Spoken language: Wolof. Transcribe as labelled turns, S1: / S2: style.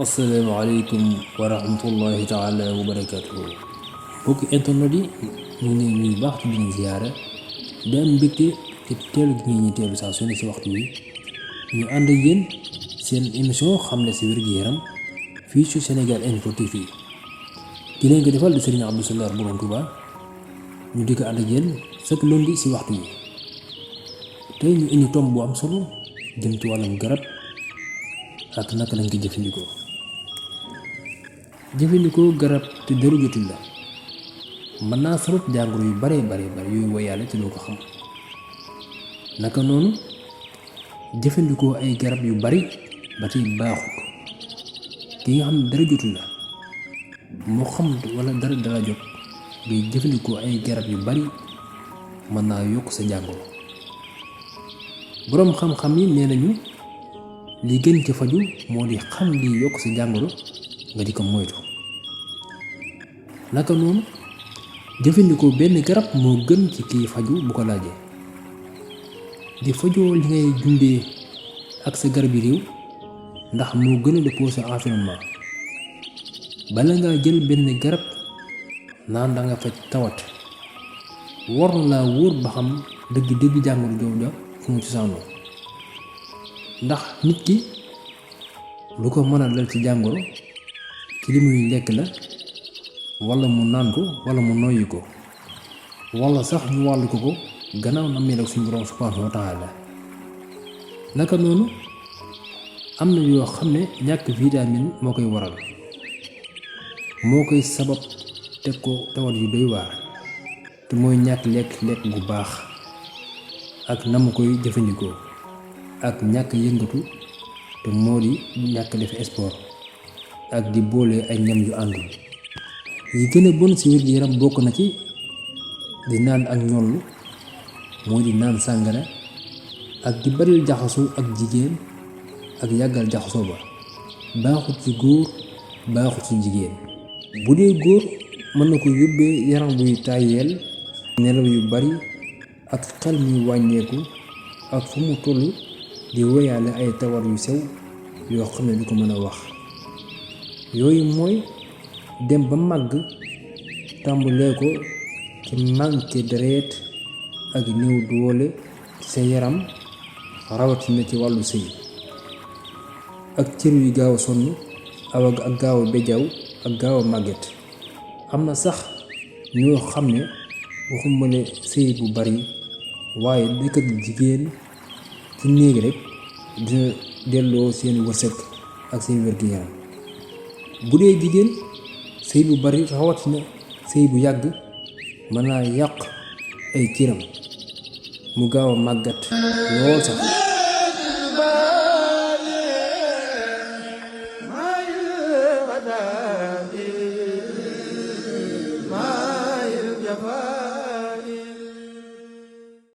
S1: asalaamaaleykum wa rahmatullahi taala wa barakaatuhu mbokki internet yi ñu ngi leen baax ci biir ziyaara di am mbégte ci teelu gi ngeen ñu teelu saa su ne si waxtu wi ñu ànd ak yéen seen émission xamle si wér-gu-yaram fii ci Sénégal Info TV ki leen ko defal di Serigne Abdou Salar Borom Touba ñu di ko ànd ak yéen chaque lundi si waxtu wi tey ñu indi tomb bu am solo jëm ci wàllum garab ak naka lañ ko jëfandikoo garab te dara jotul la mën naa sabab jàngoro yu bare yooyu woyaale ci loo ko xam naka noonu jëfandikoo ay garab yu bari ba tey baaxut ki nga xam ne dara jotul la moo xam wala dara jot ngay jëfandikoo ay garab yu bari mën naa yokk sa jàngoro boroom xam-xam yi nee nañu li gën ci faju moo di xam li yokk sa jàngoro nga di ko moytu naka noonu jëfandikoo benn garab moo gën ci kiy faju bu ko laajee di fajoo li ngay dundee ak sa garab yi réew ndax moo gën a dëppoo sa environnement bala ngaa jël benn garab naan da nga faj tawat war na laa wóor ba xam dëgg jàngoro jooju fu mu cosaanoo ndax nit ki lu ko mën a dal ci jàngoro ci li muy lekk la walla mu naan ko walla mu noyyi ko walla sax ñu wàllu ko gannaaw na mel ak suñu borom subhanahu wa taala naka noonu am na yoo xam ne ñàkk vitamine moo koy waral moo koy sabab teg ko tawat yu doy waar te mooy ñàkk lekk gu baax ak na mu koy jëfandikoo ak ñàkk yëngatu te moo di ñàkk def sport ak di boole ay ñam yu àndul yi gën a bon ci wér-gu-yaram bokk na ci di naan ak ñollu moo di naan sàngara ak di baril jaxasoo ak jigéen ak yàggal jaxasoo ba baaxut ci góor baaxut ci jigéen bu dee góor mën na ko yóbbee yaram buy tàyyeel nelaw yu bari ak xel muy wàññeeku ak fu mu toll di woyaale ay tawar yu sew yoo xam ne du ko mën a wax yooyu mooy dem ba màgg tàmbalee ko ci manqué deret ak néew doole ci sa yaram rawatina ci wàllu sëy ak cër yu gaaw a sonn ak gaaw a bejaaw ak gaaw a màgget am na sax ñoo xam ne waxuma ne sëy bu bari waaye dëkk ak jigéen ci néeg rek dina delloo seen wërsëg ak seen wér-gu-yaram bu dee jigéen sëy bu bari rawatina sëy bu yàgg mën naa yàq ay cëram mu gaaw a màggat lool sax
S2: Jafar